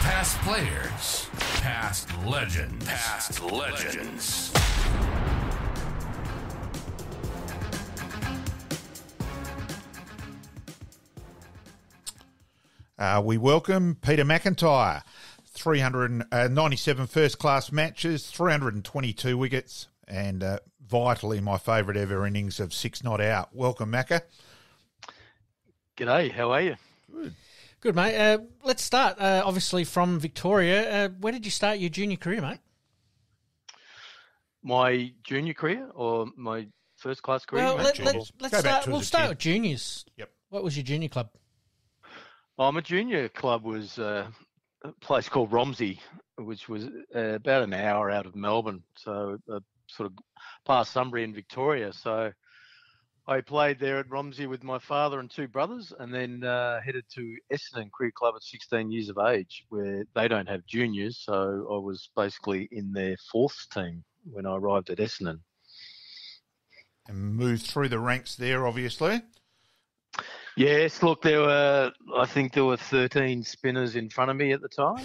Past players, past legends, past legends. We welcome Peter McIntyre. 397 first-class matches, 322 wickets, and vitally my favourite ever innings of 6 not out. Welcome, Macca. G'day, how are you? Good, mate. Let's start, obviously, from Victoria. Where did you start your junior career, mate? My junior career or my first-class career? Well, let's start. We'll start with juniors. Yep. What was your junior club? My junior club was a place called Romsey, which was about an hour out of Melbourne, so sort of past Sunbury in Victoria. So I played there at Romsey with my father and 2 brothers, and then headed to Essendon Cricket Club at 16 years of age, where they don't have juniors. So I was basically in their 4th team when I arrived at Essendon. And moved through the ranks there, obviously. Yes, look, I think there were 13 spinners in front of me at the time.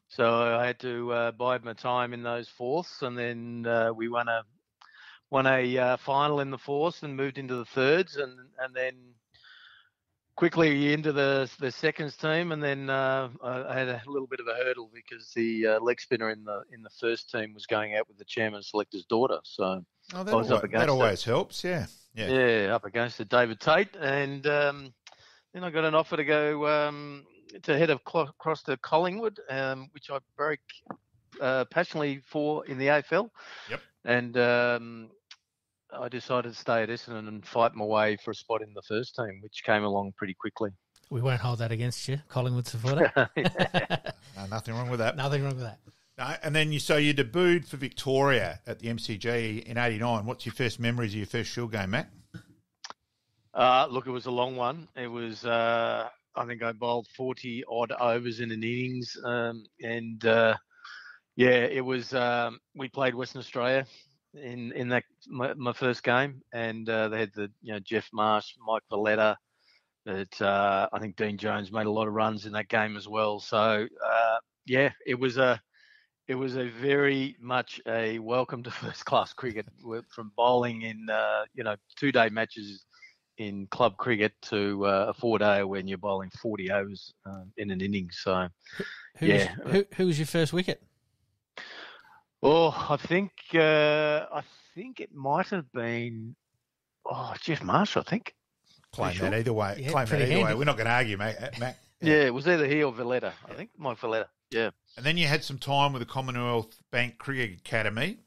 So I had to bide my time in those 4ths, and then we won a final in the 4ths and moved into the 3rds, and then quickly into the 2nds team, and then I had a little bit of a hurdle because the leg spinner in the 1st team was going out with the chairman selector's daughter. So that always helps, yeah. Yeah, up against it, David Tate, and then I got an offer to go to head across to Collingwood, which I very passionately for in the AFL. Yep. And I decided to stay at Essendon and fight my way for a spot in the 1st team, which came along pretty quickly. We won't hold that against you, Collingwood supporter. No, nothing wrong with that. Nothing wrong with that. No, and then you debuted for Victoria at the MCG in '89. What's your first memories of your first Shield game, Matt? Look, it was a long one. It was, I think I bowled 40 odd overs in an innings. It was, we played Western Australia in that, my first game. And they had Jeff Marsh, Mike Valletta, but I think Dean Jones made a lot of runs in that game as well. So, it was a very much a welcome to first-class cricket from bowling in, 2-day matches in club cricket to a 4-day when you're bowling 40 overs in an innings. So, Who was your first wicket? Oh, I think it might have been Jeff Marsh, I think. Claim that either way. Yeah, Claim that either handy. way. We're not going to argue, mate. Matt. Yeah, it was either he or Valletta. I think Mike Valletta. Yeah. And then you had some time with the Commonwealth Bank Cricket Academy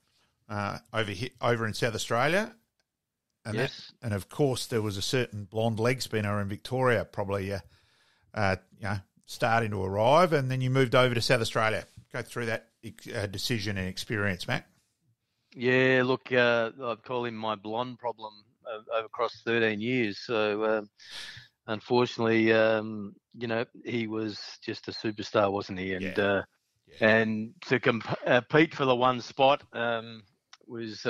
over in South Australia. And yes. And of course, there was a certain blonde leg spinner in Victoria probably starting to arrive. And then you moved over to South Australia. Go through that decision and experience, Matt. Yeah, look, I'd call him my blonde problem over across 13 years. So, unfortunately, he was just a superstar, wasn't he? And and to compete for the one spot was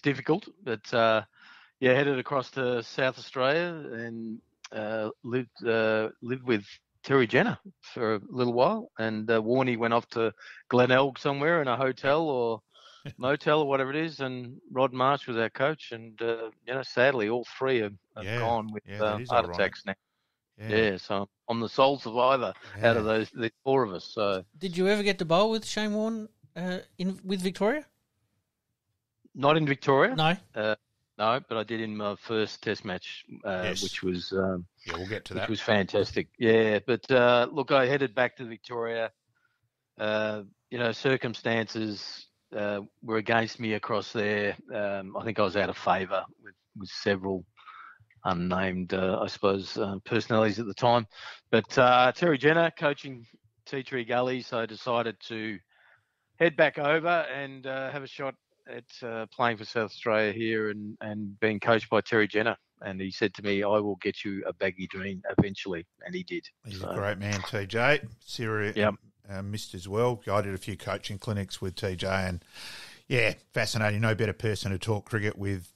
difficult. But headed across to South Australia and lived with Terry Jenner for a little while. And Warney went off to Glenelg somewhere in a hotel or motel or whatever it is, and Rod Marsh was our coach, and sadly all 3 have gone with heart attacks now. So I'm the sole survivor out of the 4 of us. So did you ever get to bowl with Shane Warne with Victoria? Not in Victoria, No. No, but I did in my first Test match, which was we'll get to that. Which was fantastic. Yeah, but look, I headed back to Victoria. Circumstances were against me across there. I think I was out of favour with several unnamed, personalities at the time. But Terry Jenner coaching Tea Tree Gully, so I decided to head back over and have a shot at playing for South Australia here and being coached by Terry Jenner. And he said to me, I will get you a baggy dream eventually. And he did. He's a great man, TJ. Sarah missed as well. I did a few coaching clinics with TJ and, fascinating. No better person to talk cricket with,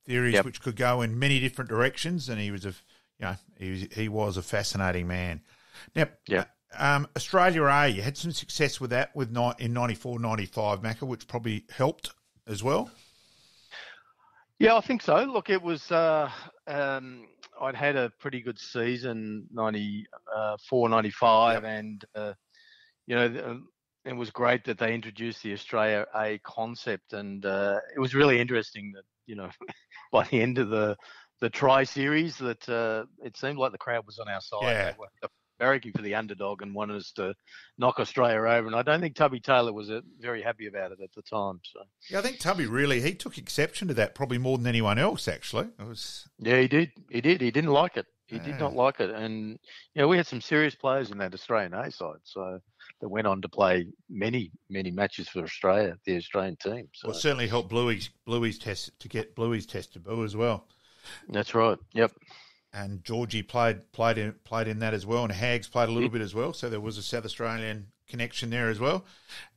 theories which could go in many different directions. And he was he was a fascinating man. Now, Australia A, you had some success with that in 94, 95, Macca, which probably helped as well. Yeah, I think so. Look, it was I'd had a pretty good season, 94, 95, and it was great that they introduced the Australia A concept, and it was really interesting that by the end of the try series that it seemed like the crowd was on our side. Yeah. They were barracking for the underdog and wanted us to knock Australia over, and I don't think Tubby Taylor was very happy about it at the time. So yeah, I think Tubby he took exception to that probably more than anyone else. Actually, yeah, he did. He didn't like it. He did not like it, and we had some serious players in that Australian A side, so that went on to play many matches for Australia, the Australian team. So. Well, it certainly helped Bluey's get Bluey's test debut as well. That's right. Yep. And Georgie played in that as well, and Hags played a little bit as well. So there was a South Australian connection there as well.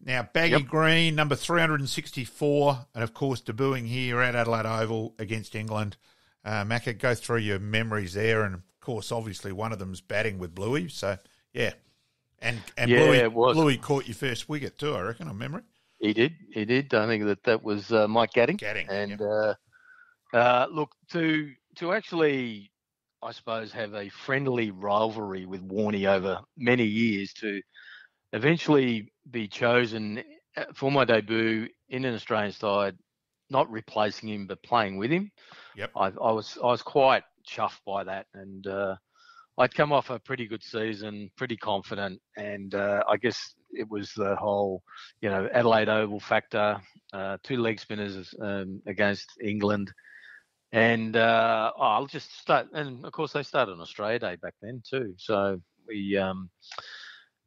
Now, Baggy Green, number 364, and of course debuting here at Adelaide Oval against England. Macca, go through your memories there, and of course, obviously, one of them's batting with Bluey. So yeah, and Bluey caught your first wicket too, I reckon, on memory. He did. I think that was Mike Gadding. And look, to actually, I suppose, have a friendly rivalry with Warney over many years, to eventually be chosen for my debut in an Australian side, not replacing him but playing with him. Yep. I was quite chuffed by that, and I'd come off a pretty good season, pretty confident, and I guess it was the whole, Adelaide Oval factor, 2 leg spinners against England. And I'll just start. And of course, they started on Australia Day back then too. So we,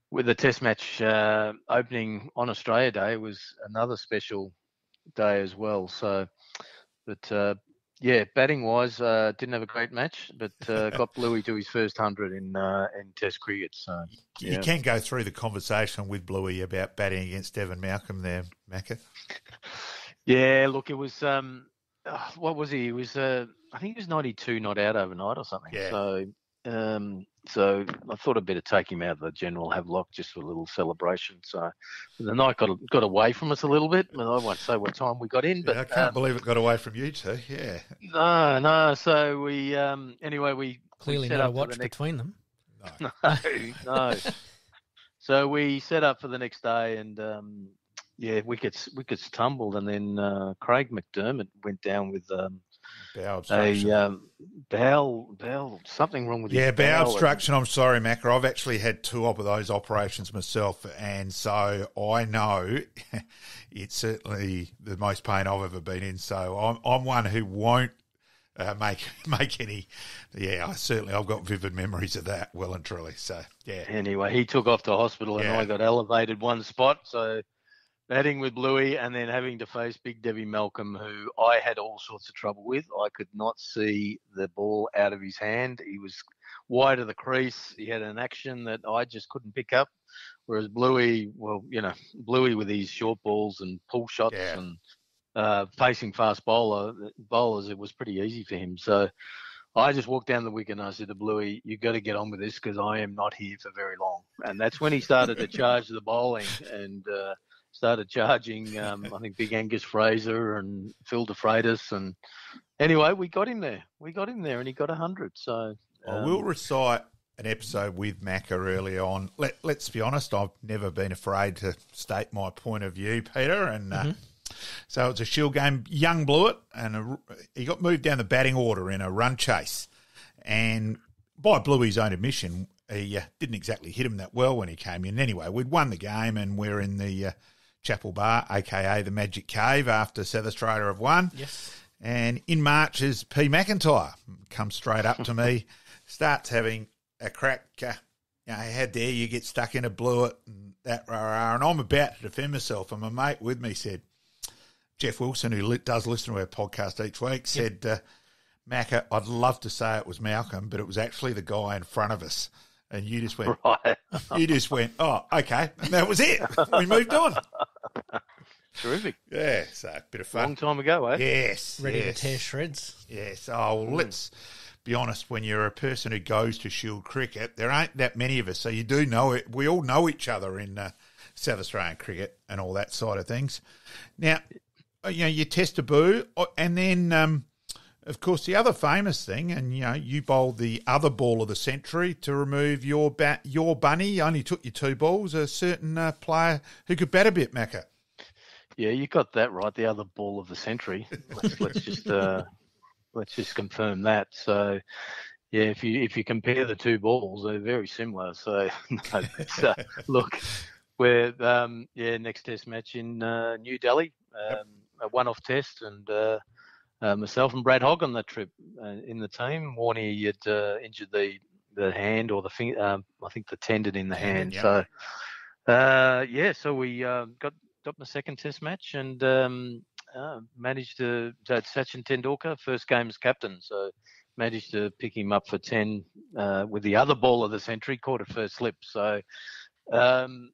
with the Test match opening on Australia Day, was another special day as well. So, but batting wise, didn't have a great match, but got Bluey to his first 100 in Test cricket. So you can go through the conversation with Bluey about batting against Devon Malcolm there, Macca. Yeah, look, it was. What was he? He was, I think he was 92 not out overnight or something. Yeah. So I thought I'd better take him out of the general Havelock just for a little celebration. So the night got away from us a little bit. I won't say what time we got in, but I can't believe it got away from you two. Yeah. No. So we anyway we clearly set not a up watch between them. No. So we set up for the next day, and wickets tumbled, and then Craig McDermott went down with bowel obstruction. Bowel, something wrong with his bowel obstruction. I'm sorry, Macca. I've actually had 2 of those operations myself, and so I know it's certainly the most pain I've ever been in. So I'm one who won't make any. Yeah, I've got vivid memories of that, well and truly. So yeah. Anyway, he took off to hospital, and I got elevated one spot. So batting with Bluey, and then having to face Big Debbie Malcolm, who I had all sorts of trouble with. I could not see the ball out of his hand. He was wide of the crease. He had an action that I just couldn't pick up. Whereas Bluey, Bluey with his short balls and pull shots and facing fast bowlers, it was pretty easy for him. So I just walked down the wicket and I said to Bluey, "You got to get on with this because I am not here for very long." And that's when he started to charge the bowling and started charging, I think, Big Angus Fraser and Phil DeFreitas. And anyway, we got him there. And he got 100. So I will recite an episode with Macca early on. Let's be honest, I've never been afraid to state my point of view, Peter. And so it's a Shield game. Young blew it, and he got moved down the batting order in a run chase. And by Bluey's own admission, he didn't exactly hit him that well when he came in. Anyway, we'd won the game, and we're in the Chapel Bar, a.k.a. the Magic Cave, after South Australia have won. Yes. And in marches P. McIntyre, comes straight up to me, starts having a crack. How dare you get stuck in a blew it, and that rah-rah. And I'm about to defend myself, and my mate with me said, Jeff Wilson, who does listen to our podcast each week, said, Macca, I'd love to say it was Malcolm, but it was actually the guy in front of us. And you just went, oh, okay. And that was it. We moved on. Terrific. Yeah, so a bit of fun. Long time ago, eh? Yes. Ready to tear shreds. Yes. Oh, well, let's be honest, when you're a person who goes to Shield cricket, there ain't that many of us. So you do know it. We all know each other in South Australian cricket and all that side of things. Now, you test a boo, and then, of course, the other famous thing, and, you bowled the other ball of the century to remove your bunny. You only took your 2 balls, a certain player who could bat a bit, Macca. Yeah, you got that right. The other ball of the century. Let's just confirm that. So, yeah, if you compare the 2 balls, they're very similar. So, look, we're next Test match in New Delhi, a one-off test, and myself and Brad Hogg on that trip in the team. Warney had injured the hand or the finger, I think the tendon in the hand. Yeah. So, so we got in the second Test match and managed to had Sachin Tendulkar, first game as captain, so managed to pick him up for 10 with the other ball of the century, caught a first slip. So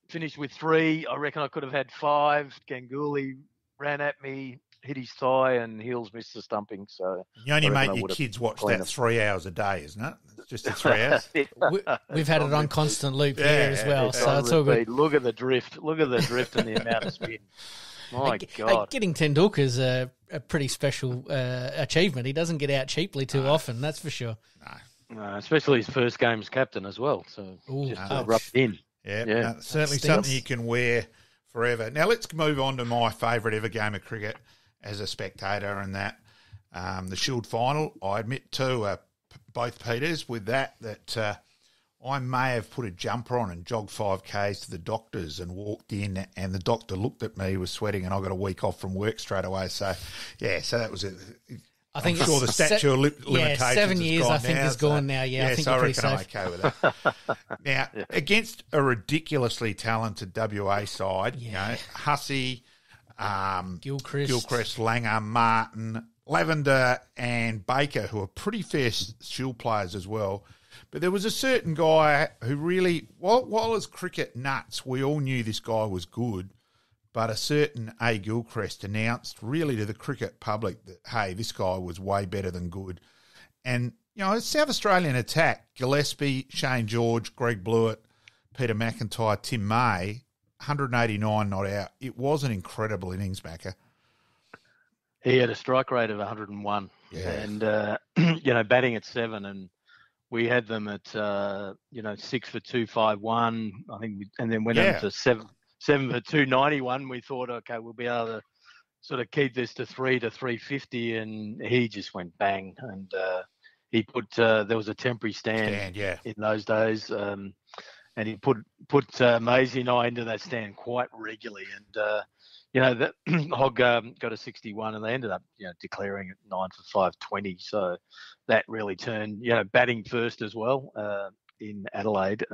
finished with 3. I reckon I could have had 5. Ganguly ran at me, hit his thigh, and Hills missed the stumping. So you only make your kids watch that 3 hours a day, isn't it? It's just 3 hours. We've had it on constant loop here as well, so it's all good. Look at the drift. Look at the drift and the amount of spin. My God. Getting Tendulkar's a pretty special achievement. He doesn't get out cheaply too often, that's for sure. No, especially his first game as captain as well. So rubbed in. Yeah. Certainly something you can wear forever. Now let's move on to my favourite ever game of cricket as a spectator, and that the Shield final. I admit to both Peters with that I may have put a jumper on and jogged 5Ks to the doctor's and walked in, and the doctor looked at me, was sweating, and I got a week off from work straight away. So, so that was it. I think I'm sure the statute of limitations 7 years, I think, now, is gone now. Yeah, I think so you're I pretty reckon safe. I'm okay with that. Now, against a ridiculously talented WA side, Hussey, Gilchrist, Langer, Martin, Lavender and Baker, who are pretty fair Shield players as well. But there was a certain guy who really, while as cricket nuts, we all knew this guy was good, but a certain A. Gilchrist announced really to the cricket public that, hey, this guy was way better than good. And, South Australian attack, Gillespie, Shane George, Greg Blewett, Peter McIntyre, Tim May, 189 not out. It was an incredible innings, Macca. He had a strike rate of 101 and, batting at 7, and we had them at, 6 for 251, I think, and then went up to 7 for 291. We thought, okay, we'll be able to sort of keep this to 350, and he just went bang. And he put, there was a temporary stand in those days, and he put Maisie and I into that stand quite regularly. And, that Hogg got a 61, and they ended up, declaring it 9 for 520. So that really turned, batting first as well in Adelaide.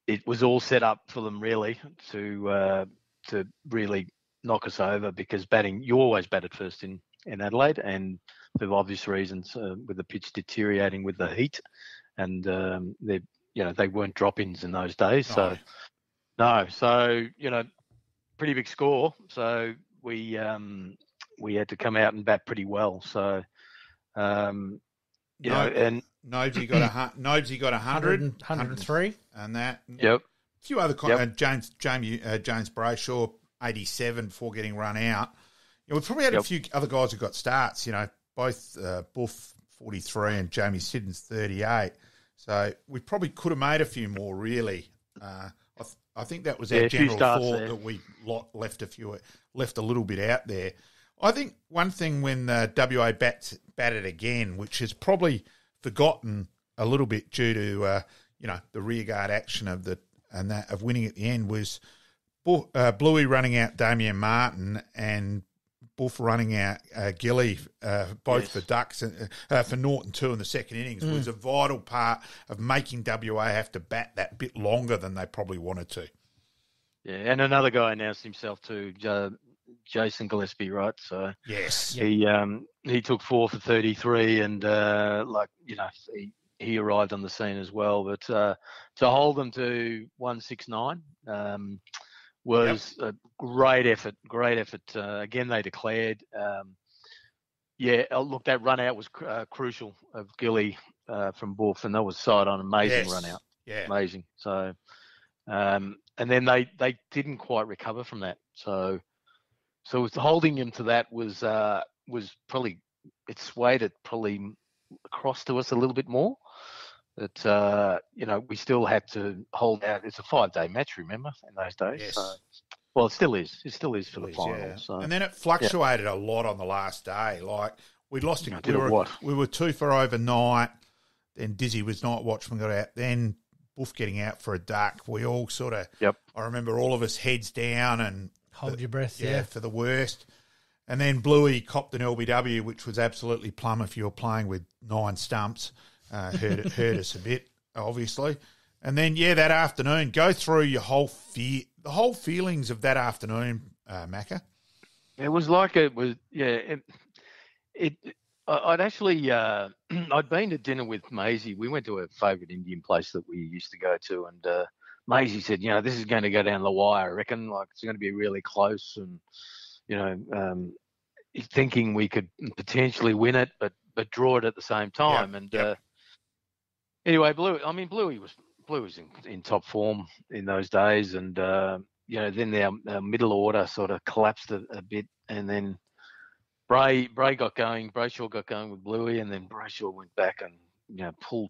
It was all set up for them really to really knock us over, because batting, you always batted first in Adelaide, and for obvious reasons, with the pitch deteriorating with the heat, and they weren't drop-ins in those days. So pretty big score. So we had to come out and bat pretty well. So and Nobesy got 100, 103, and that. Yep. A few other James Brayshaw 87 before getting run out. We've probably had a few other guys who got starts. Both Buff 43 and Jamie Siddons 38. So we probably could have made a few more. Really, I think that was our general thought that we left a little bit out there. I think one thing when WA batted again, which is probably forgotten a little bit due to the rearguard action of winning at the end, was Bluey running out Damien Martin and Buff running out Gilly, both for Ducks and for Norton too in the second innings, was a vital part of making WA have to bat that bit longer than they probably wanted to. Yeah, and another guy announced himself too, Jason Gillespie, right? So yes, he took 4 for 33, and he arrived on the scene as well. But to hold them to 169 was a great effort. Again, they declared. Yeah, look, that run out was crucial of Gilly from Wolf, and that was side on amazing run out. Yeah, amazing. So, and then they didn't quite recover from that. So holding him to that was probably, it swayed it probably across to us a little bit more. But we still had to hold out. It's a 5-day match, remember, in those days. Yes. So, well, it still is. It still is for the final. Yeah. So. And then it fluctuated a lot on the last day. Like we lost it. We were 2 for overnight. Then Dizzy was night watchman got out. Then Boof getting out for a duck. We all sort of. Yep. I remember all of us heads down and hold your breath. Yeah, for the worst. And then Bluey copped an LBW, which was absolutely plumb if you were playing with 9 stumps. Hurt us a bit, obviously. And then, that afternoon, go through your whole the whole feelings of that afternoon, Macca. It was like it was, I'd actually, I'd been to dinner with Maisie. We went to a favourite Indian place that we used to go to, and Maisie said, this is going to go down the wire. I reckon, like, it's going to be really close, and thinking we could potentially win it, but draw it at the same time. Anyway, Bluey was in top form in those days, and then our middle order sort of collapsed a bit, and then Brayshaw got going with Bluey, and then Brayshaw went back and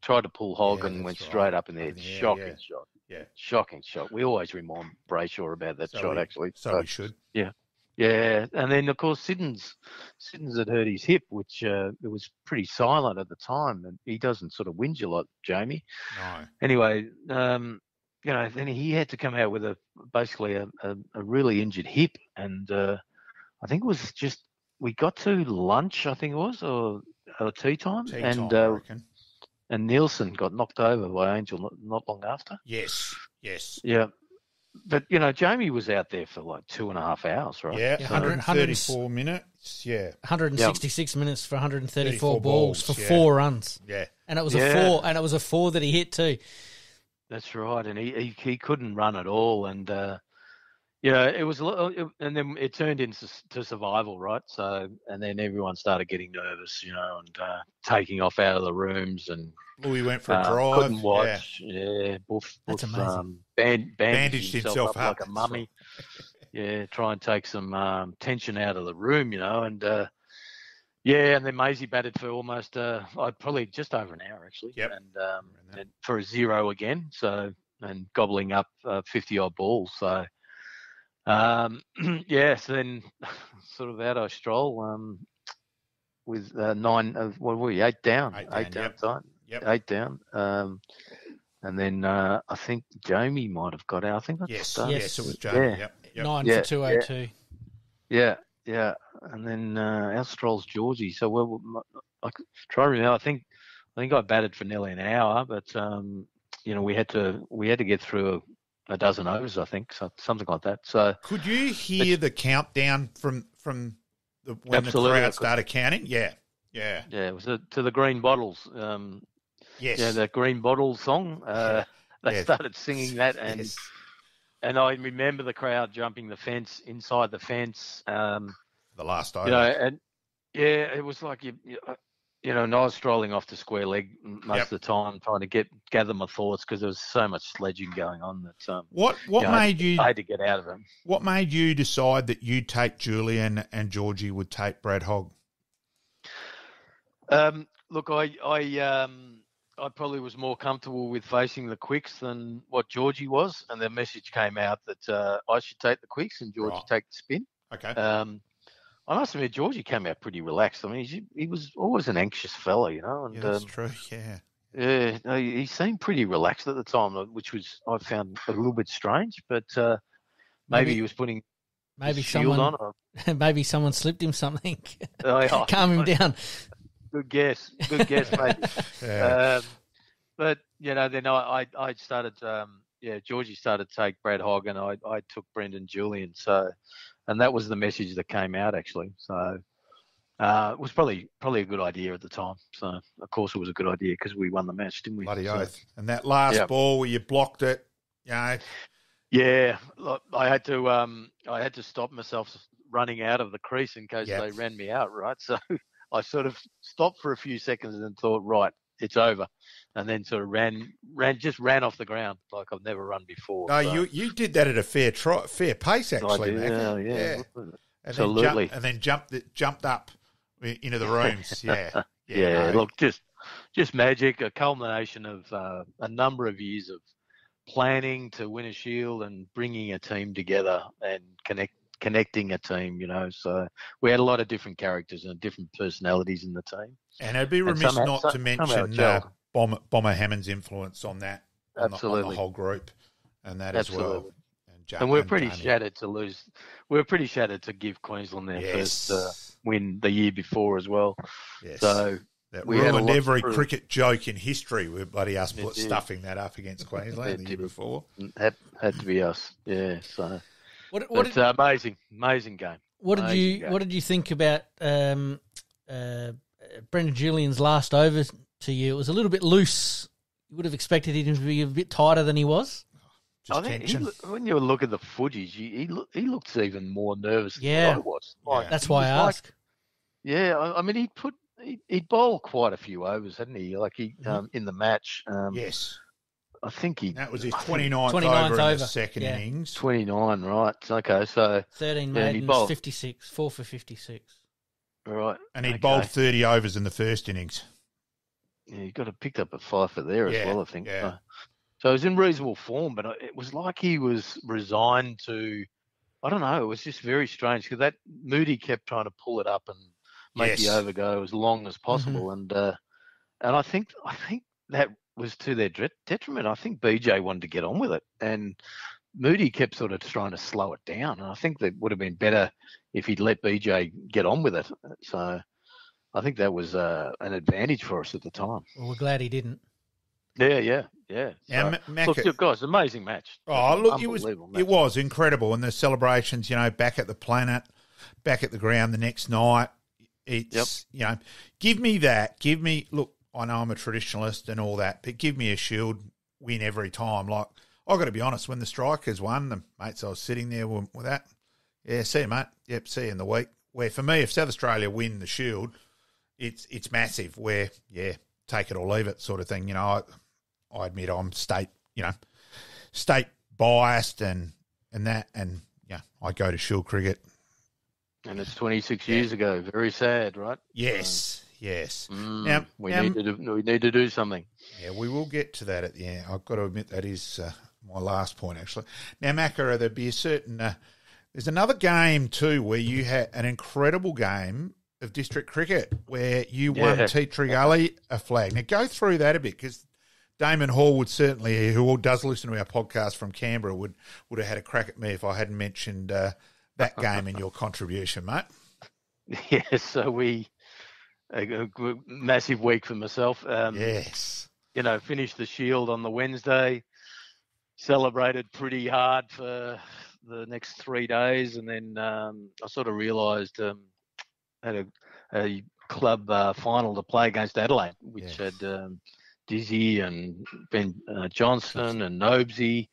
tried to pull hog and went straight up in the head. Shocking shot. Yeah, shocking shot. We always remind Brayshaw about that shot, actually. So we should. Yeah. Yeah, and then of course Siddons had hurt his hip, which it was pretty silent at the time, and he doesn't sort of whinge a lot, Jamie. No. Anyway, then he had to come out with basically a really injured hip, and I think it was just we got to lunch, I think it was, or tea time, I reckon. And Nielsen got knocked over by Angel not long after. Yes. Yeah. But, Jamie was out there for like 2.5 hours, right? Yeah, 134 minutes, 166 minutes for 134 balls for 4 runs. Yeah. And it was a 4 that he hit too. That's right, and he couldn't run at all, and it was and then it turned into survival, right? So, and then everyone started getting nervous, and taking off out of the rooms, and we went for a drive. Couldn't watch. Yeah, Boof That's amazing. Bandaged himself up like a mummy. Yeah, try and take some tension out of the room, and and then Maisie batted for almost probably just over an hour actually. Yep. And for a 0 again. So, and gobbling up 50-odd balls. So. So then sort of out I stroll with 9 of what were we 8 down, 8 down time. Yep. 8 down. And then I think Jamie might have got out. I think that's yes, it was Jamie. Yeah. Yep. 9 for 202. Yeah. And then our strolls Georgie. So I try to remember. I think I batted for nearly an hour, but we had to get through a dozen overs, I think, so something like that. So could you hear the countdown from when the crowd started counting? Yeah. It was to the Green Bottles. Yes. Yeah, the Green Bottles song. They started singing that, and I remember the crowd jumping the fence, inside the fence. The last over. It was like and I was strolling off to square leg most of the time, trying to gather my thoughts because there was so much sledging going on that. What made you? I had to get out of it. What made you decide that you'd take Julian and Georgie would take Brad Hogg? Look, I probably was more comfortable with facing the quicks than what Georgie was, and the message came out that I should take the quicks and Georgie take the spin. Okay. I must admit, Georgie came out pretty relaxed. I mean, he was always an anxious fella, and that's true. Yeah. Yeah, he seemed pretty relaxed at the time, which I found a little bit strange. But maybe he was putting his shield on. Or... maybe someone slipped him something. Calm him down. Good guess, maybe. Yeah. But then I started. Georgie started to take Brad Hogg, and I took Brendan Julian. So, and that was the message that came out actually. So. It was probably a good idea at the time. So, of course, it was a good idea because we won the match, didn't we? Bloody oath. And that last ball where you blocked it, Yeah, look, I had to stop myself running out of the crease in case they ran me out, right? So I sort of stopped for a few seconds and thought, right, it's over, and then sort of ran off the ground like I've never run before. No, so. you did that at a fair pace, actually, Mac. Yeah. And Absolutely. Then jumped up into the rooms. Yeah. Yeah. Look, just magic, a culmination of a number of years of planning to win a Shield and bringing a team together and connecting a team, So we had a lot of different characters and different personalities in the team. And it'd be remiss not to mention Bomber Hammond's influence on that, on the whole group, and that as well. And we're pretty shattered to lose. We're pretty shattered to give Queensland their first win the year before as well. Yes. So that ruined every cricket joke in history with bloody us stuffing that up against Queensland the year before. Had to be us. Yeah. So it's amazing game. What did you think about Brendan Julian's last over to you? It was a little bit loose. You would have expected him to be a bit tighter than he was. I think when you look at the footage, he looks even more nervous than I was. That's why I ask. I mean, he'd bowled quite a few overs, hadn't he? Like in the match. Yes. I think that was his 29th over in the second innings. 29, right? Okay, so 13 maidens, 56, 4 for 56. Right, and he bowled 30 overs in the first innings. Yeah, he got a picked up a fifer there as well, I think. Yeah. So he was in reasonable form, but it was like he was resigned to. I don't know. It was just very strange because that Moody kept trying to pull it up and make the over go as long as possible, and I think that was to their detriment. I think BJ wanted to get on with it, and Moody kept sort of trying to slow it down. And I think that would have been better if he'd let BJ get on with it. So I think that was an advantage for us at the time. Well, we're glad he didn't. Yeah. So, look, guys, amazing match. Oh, look, it was incredible. And the celebrations, back at the Planet, back at the ground the next night. It's, give me that. Look, I know I'm a traditionalist and all that, but give me a Shield win every time. Like, I've got to be honest, when the Strikers won, the mates I was sitting there with that, see you, mate. Yep, see you in the week. Where for me, if South Australia win the Shield, it's massive. Where, take it or leave it sort of thing. I admit I'm state biased and that, and I go to Shield cricket. And it's 26 years ago. Very sad, right? Yes. Now we need to do something. Yeah, we will get to that at the end. I've got to admit that is my last point, actually. Now, Macca, there'd be a certain. There's another game too where you had an incredible game of district cricket where you won Tea Tree Gully a flag. Now, go through that a bit because Damon Hall would certainly, who does listen to our podcast from Canberra, would have had a crack at me if I hadn't mentioned that game in your contribution, mate. Yeah, so a massive week for myself. Yes. Finished the Shield on the Wednesday, celebrated pretty hard for the next 3 days, and then I sort of realised had a club final to play against Adelaide, which had Dizzy and Ben Johnston and Nobesy,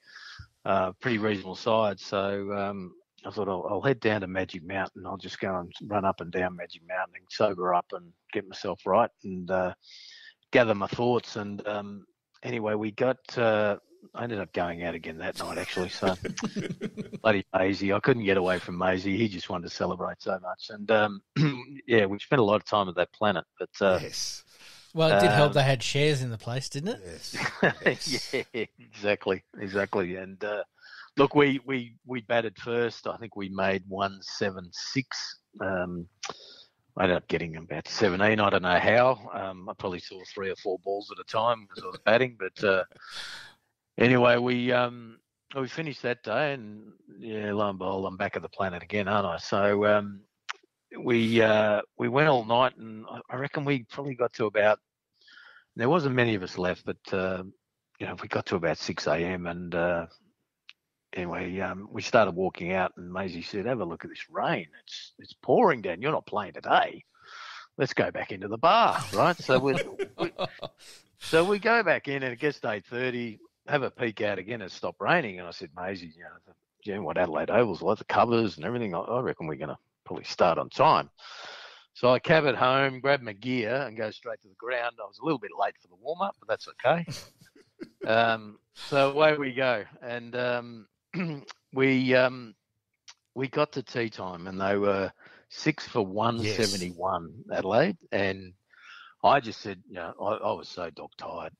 pretty reasonable side. So I thought I'll head down to Magic Mountain. I'll just go and run up and down Magic Mountain and sober up and get myself right and gather my thoughts. And anyway, we got. I ended up going out again that night, actually. So bloody Maisie, I couldn't get away from Maisie. He just wanted to celebrate so much, and we spent a lot of time at that Planet. But yes. Well, it did help they had shares in the place, didn't it? Yes. Yeah, exactly. And look, we batted first. I think we made 176. I ended up getting about 17. I don't know how. I probably saw 3 or 4 balls at a time because I was batting. But anyway, we finished that day, and lo and behold, I'm back at the Planet again, aren't I? So we went all night, and I reckon we probably got to about. There wasn't many of us left, but we got to about 6 a.m. and anyway, we started walking out, and Maisie said, "Have a look at this rain. It's pouring down. You're not playing today. Let's go back into the bar, right?" So we go back in, and it gets to 8:30. Have a peek out again. It stopped raining, and I said, "Maisie, what Adelaide Oval's like, the covers and everything. I reckon we're going to probably start on time." So I cab it home, grab my gear, and go straight to the ground. I was a little bit late for the warm-up, but that's okay. So away we go. And we got to tea time, and they were 6 for 171, Adelaide. And I just said, I was so dog tired.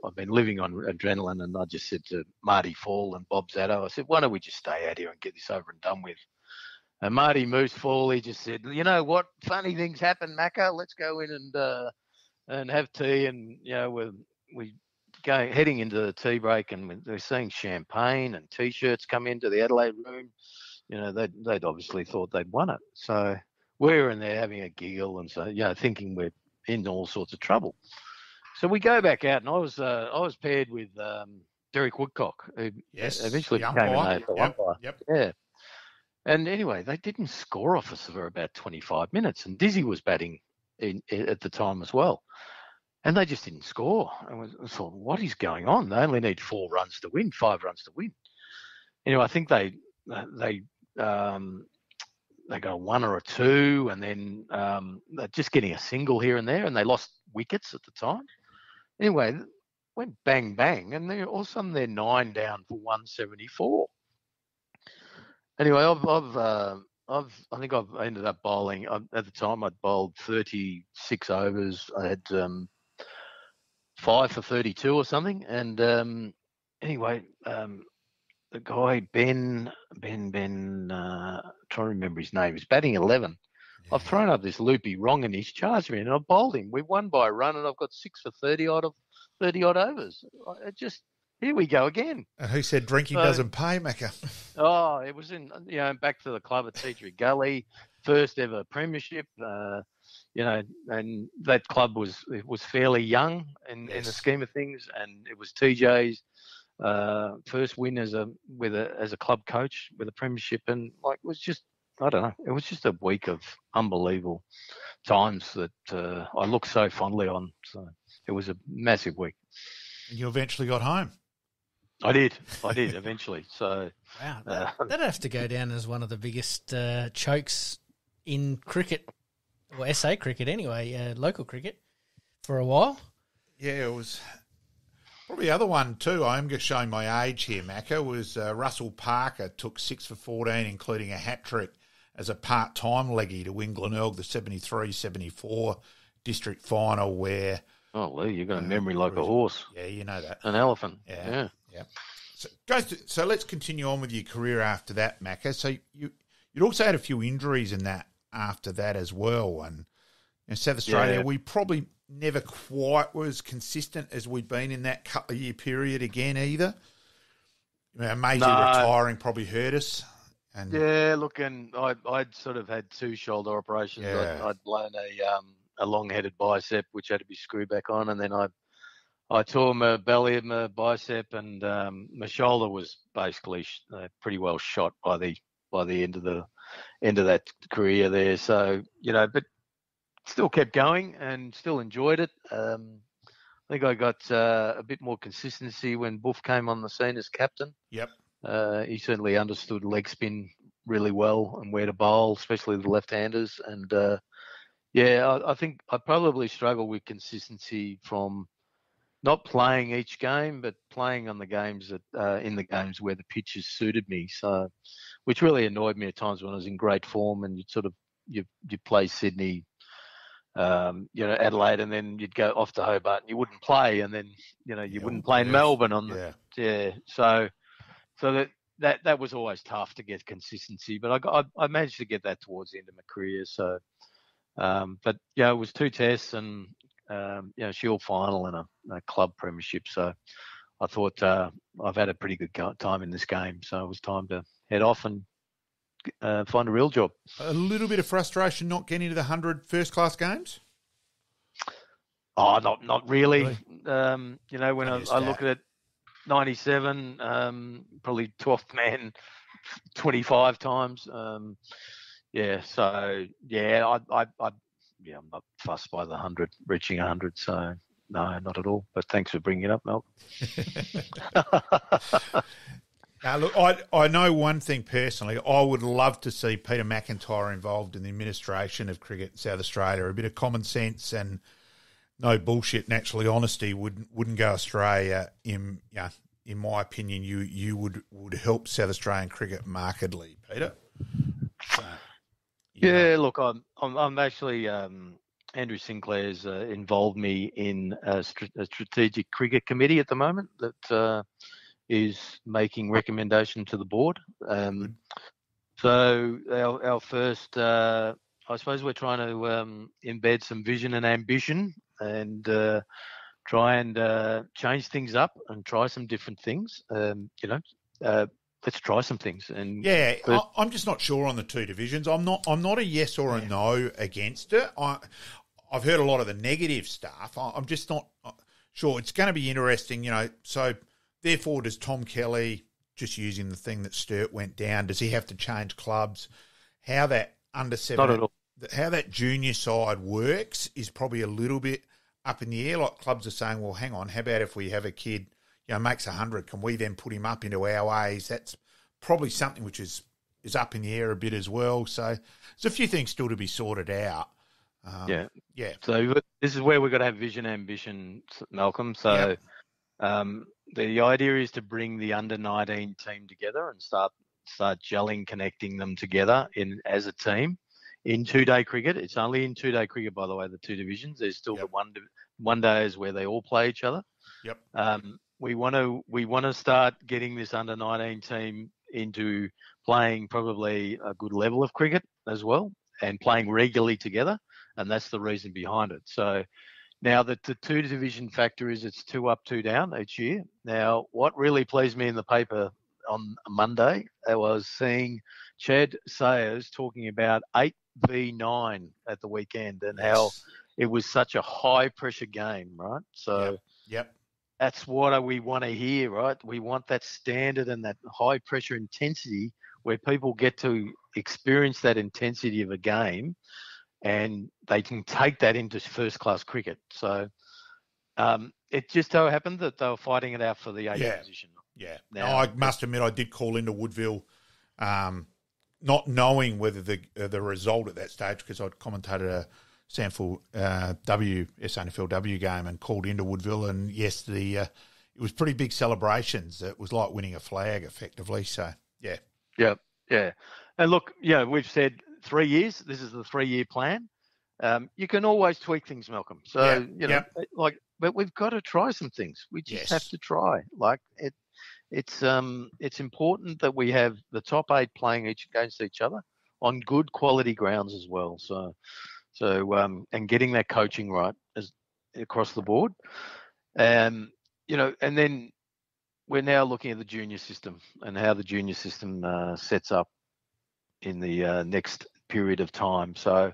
I've been living on adrenaline, and I just said to Marty Fall and Bob Zatto, I said, why don't we just stay out here and get this over and done with? And Marty Moose Fall, he just said, you know what, funny things happen, Macca. Let's go in and have tea. And we heading into the tea break, and they're seeing champagne and T-shirts come into the Adelaide room. They'd obviously thought they'd won it. So we were in there having a giggle, and so thinking we're in all sorts of trouble. So we go back out, and I was paired with Derek Woodcock, who eventually became an AFL umpire. Yep. Yeah. And anyway, they didn't score off us for about 25 minutes, and Dizzy was batting at the time as well. And they just didn't score. And I thought, what is going on? They only need 5 runs to win. Anyway, I think they got 1 or 2, and then they're just getting a single here and there, and they lost wickets at the time. Anyway, went bang, bang, and all of a sudden they're 9 down for 174. Anyway, I think I've ended up bowling. At the time, I'd bowled 36 overs. I had 5 for 32 or something. And anyway, the guy Ben, trying to remember his name. He's batting 11. Yeah. I've thrown up this loopy wrong, and he's charged me, and I've bowled him. We won by a run, and I've got 6 for 30 odd overs. Here we go again. And who said drinking doesn't pay, Macca? Oh, it was in, back to the club at Teachery Gully, first ever premiership, and that club was fairly young in the scheme of things, and it was TJ's first win as a club coach with a premiership, and it was just, I don't know, it was just a week of unbelievable times that I look so fondly on. So it was a massive week. And you eventually got home. I did eventually. So wow, that'd have to go down as one of the biggest chokes in cricket, or SA cricket anyway, local cricket, for a while. Yeah, it was probably the other one too. I am just showing my age here, Macca, was Russell Parker took 6 for 14, including a hat trick as a part-time leggy to win Glenelg, the 73-74 district final where... Oh, Lee, you've got a memory like a horse. Yeah, you know that. An elephant. Yeah. So let's continue on with your career after that, Macca. So you'd also had a few injuries in that after that as well. And South Australia, we probably never quite were as consistent as we'd been in that couple of year period again either. Major retiring probably hurt us. And I'd sort of had 2 shoulder operations. Yeah. I'd blown a long-headed bicep, which had to be screwed back on, and then I tore my belly of my bicep, and my shoulder was basically pretty well shot by the end of that career there. So but still kept going and still enjoyed it. I think I got a bit more consistency when Buff came on the scene as captain. Yep. He certainly understood leg spin really well and where to bowl, especially the left-handers, and. I think I probably struggle with consistency from not playing each game, but playing on the games in the games where the pitches suited me. So, which really annoyed me at times when I was in great form, and you play Sydney, Adelaide, and then you'd go off to Hobart and you wouldn't play, and then you wouldn't play in Melbourne So that was always tough to get consistency, but I managed to get that towards the end of my career. So. It was 2 tests and, Shield final and a club premiership. So I thought I've had a pretty good time in this game. So it was time to head off and find a real job. A little bit of frustration not getting to the 100 first-class games? Oh, not really. When I look at it, 97, probably 12th man 25 times. I'm not fussed by the 100, reaching 100. So no, not at all. But thanks for bringing it up, Mel. Look, I know one thing personally. I would love to see Peter McIntyre involved in the administration of cricket in South Australia. A bit of common sense and no bullshit, naturally honesty wouldn't go Australia. In my opinion, you would help South Australian cricket markedly, Peter. So, look, I'm actually Andrew Sinclair's involved me in a strategic cricket committee at the moment that is making recommendation to the board. So our first, I suppose we're trying to embed some vision and ambition and try and change things up and try some different things. Let's try some things. And I'm just not sure on the two divisions. I'm not a yes or a no against it. I've heard a lot of the negative stuff. I'm just not sure. It's going to be interesting, So therefore, does Tom Kelly, just using the thing that Sturt went down, does he have to change clubs? How that under 7, how that junior side works is probably a little bit up in the air. Like clubs are saying, well, hang on, how about if we have a kid, makes 100, can we then put him up into our ways? That's probably something which is up in the air a bit as well. So there's a few things still to be sorted out. So this is where we've got to have vision, ambition, Malcolm. So the idea is to bring the under-19 team together and start gelling, connecting them together as a team in 2-day cricket. It's only in 2-day cricket, by the way, the two divisions. There's still the one days where they all play each other. We want to start getting this under-19 team into playing probably a good level of cricket as well and playing regularly together, and that's the reason behind it. So now the two division factor is it's 2 up, 2 down each year. Now, what really pleased me in the paper on Monday, I was seeing Chad Sayers talking about 8v9 at the weekend and how it was such a high-pressure game, right? So that's what we want to hear, right? We want that standard and that high-pressure intensity where people get to experience that intensity of a game and they can take that into first-class cricket. So it just so happened that they were fighting it out for the 8th position. Now, I must admit I did call into Woodville not knowing whether the result at that stage, because I'd commentated a Sanford SANFLW game and called into Woodville, and it was pretty big celebrations. It was like winning a flag, effectively. So, And look, we've said 3 years. This is the 3-year plan. You can always tweak things, Malcolm. So, but we've got to try some things. We just have to try. It's important that we have the top 8 playing against each other on good quality grounds as well. So and getting that coaching right across the board. And then we're now looking at the junior system and how the junior system sets up in the next period of time. So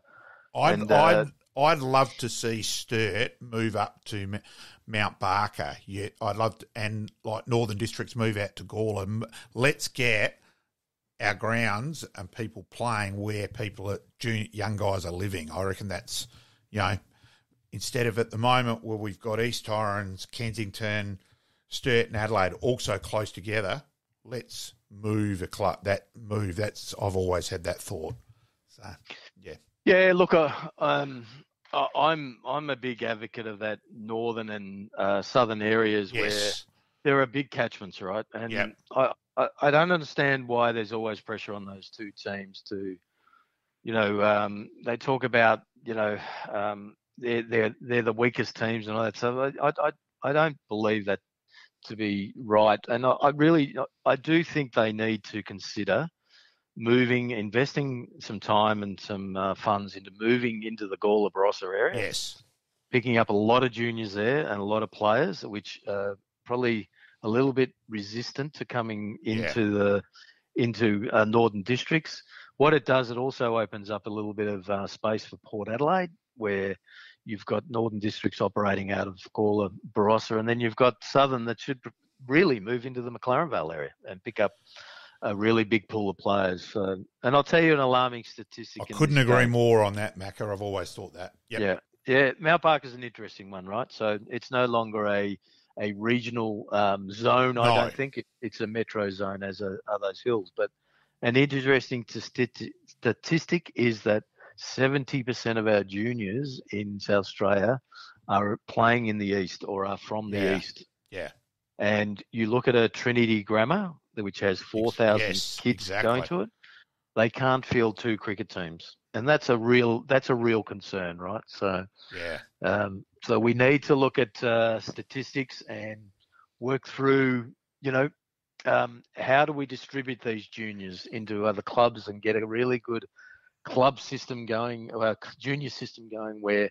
I'd love to see Sturt move up to Mount Barker. Yeah, I'd love to, and like Northern Districts move out to Gawler. Let's get our grounds and people playing where young guys are living. I reckon that's, instead of at the moment where we've got East Torrens, Kensington, Sturt and Adelaide all so close together, let's move a club. I've always had that thought. So, Yeah, look, I'm a big advocate of that northern and southern areas where there are big catchments, right? And I don't understand why there's always pressure on those two teams to, they talk about, they're the weakest teams and all that. So I don't believe that to be right. And I do think they need to consider investing some time and some funds into moving into the Gawler Barossa area. Yes. Picking up a lot of juniors there and a lot of players, which are probably a little bit resistant to coming into Northern Districts. What it does, it also opens up a little bit of space for Port Adelaide, where you've got Northern Districts operating out of Gawler Barossa, and then you've got Southern that should really move into the McLaren Vale area and pick up a really big pool of players. So, and I'll tell you an alarming statistic. I couldn't agree more on that, Macca. I've always thought that. Yep. Yeah. Mount Barker's an interesting one, right? So it's no longer a a regional zone. No. I don't think it's a metro zone as are those hills. But an interesting statistic is that 70% of our juniors in South Australia are playing in the east or are from the east. Yeah. And you look at a Trinity Grammar, which has 4,000 kids going to it. They can't field 2 cricket teams, and that's a real concern, right? So, so we need to look at statistics and work through, how do we distribute these juniors into other clubs and get a really good club system going, or junior system going, where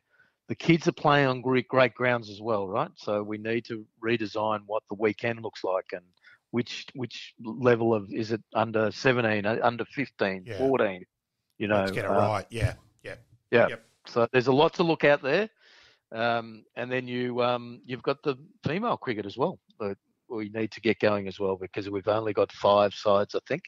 the kids are playing on great grounds as well, right? So we need to redesign what the weekend looks like and which level of, is it under 17, under 15, 14? Let's get it right. Yeah. Yep. So there's a lot to look out there, and then you've got the female cricket as well. But we need to get going as well because we've only got 5 sides, I think.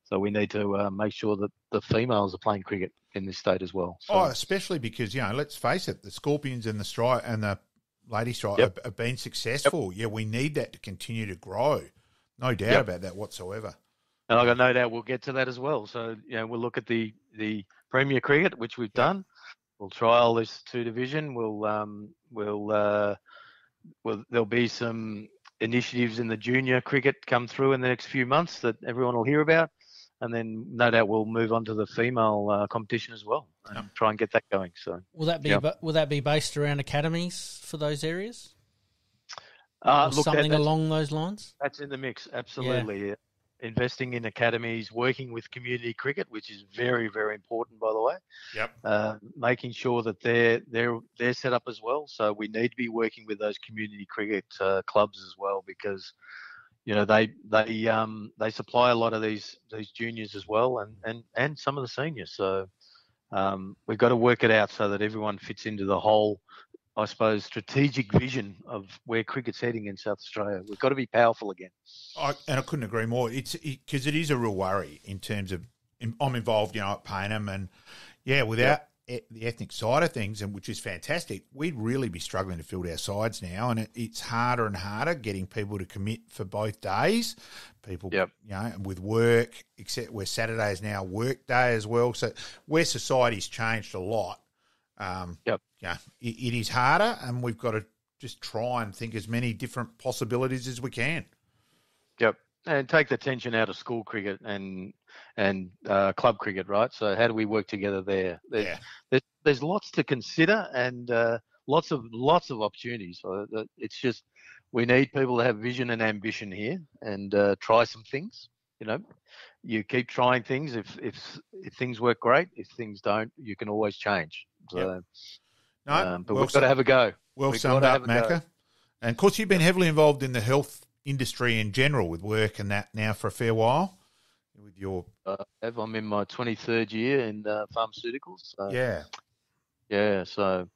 So we need to make sure that the females are playing cricket in this state as well. So, especially because let's face it, the Scorpions and the Lady Strike have been successful. Yeah, we need that to continue to grow. No doubt about that whatsoever. And I've got no doubt we'll get to that as well. So, we'll look at the Premier Cricket, which we've done. We'll trial this 2 division. There'll be some initiatives in the junior cricket come through in the next few months that everyone will hear about. And then no doubt we'll move on to the female competition as well and try and get that going. So will that be based around academies for those areas? Something along those lines? That's in the mix, absolutely. Yeah. Investing in academies, working with community cricket, which is very, very important, by the way. Yep. Making sure that they're set up as well. So we need to be working with those community cricket clubs as well because, they supply a lot of these juniors as well and some of the seniors. So we've got to work it out so that everyone fits into the whole, I suppose, strategic vision of where cricket's heading in South Australia. We've got to be powerful again. And I couldn't agree more. Because it is a real worry in terms of, I'm involved, at Payneham, and without the ethnic side of things, and which is fantastic, we'd really be struggling to field our sides now, and it's harder and harder getting people to commit for both days. People, with work, except where Saturday is now work day as well. So where society's changed a lot. It is harder, and we've got to just try and think as many different possibilities as we can. Yep, and take the tension out of school cricket and club cricket, right? So how do we work together there? There's lots to consider and lots of opportunities. So it's just we need people to have vision and ambition here and try some things. You keep trying things. If things work, great. If things don't, you can always change. So, but we've got to have a go. Well summed up, Macca. And of course, you've been heavily involved in the health industry in general with work and that now for a fair while. With your, I'm in my 23rd year in pharmaceuticals. So, So,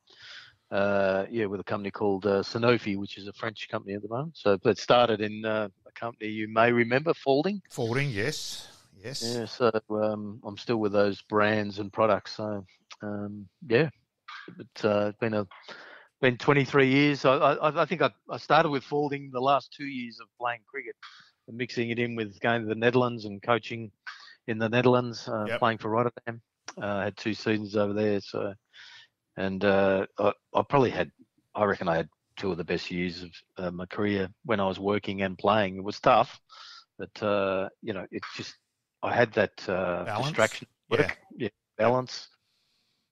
with a company called Sanofi, which is a French company at the moment. So, but started in a company you may remember, Falding. Falding, yes. Yeah, so I'm still with those brands and products. So, it's been 23 years. I think I started with Falding the last 2 years of playing cricket and mixing it in with going to the Netherlands and coaching in the Netherlands, playing for Rotterdam. I had 2 seasons over there. So, and I reckon I had 2 of the best years of my career when I was working and playing. It was tough, but it's just I had that distraction work, balance.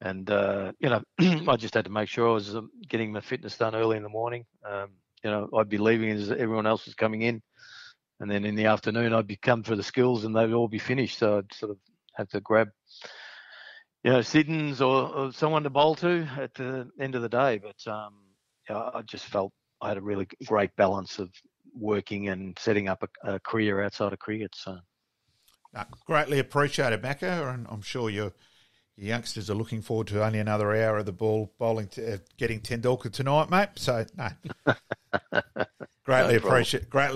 And, I just had to make sure I was getting my fitness done early in the morning. I'd be leaving as everyone else was coming in. And then in the afternoon, I'd be come for the skills and they'd all be finished. So I'd sort of have to grab, sit-ins or someone to bowl to at the end of the day. But I just felt I had a really great balance of working and setting up a career outside of cricket. So greatly appreciated, Macca, and I'm sure your youngsters are looking forward to only another hour of the bowling, getting Tendulkar tonight, mate. So, no. Greatly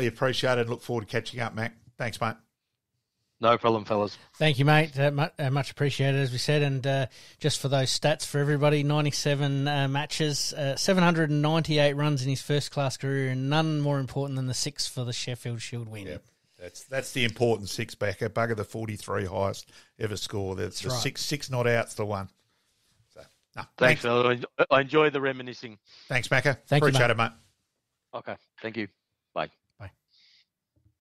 appreciated. Look forward to catching up, Mac. Thanks, mate. No problem, fellas. Thank you, mate. Much appreciated, as we said. And just for those stats for everybody, 97 matches, 798 runs in his first-class career, and none more important than the 6 for the Sheffield Shield win. Yep. That's the important six-backer. Bugger the 43 highest ever score. That's the right. six not out's the one. So, no, thanks, fella. I enjoyed the reminiscing. Thanks, Macca. Appreciate it, mate. Okay, thank you. Bye.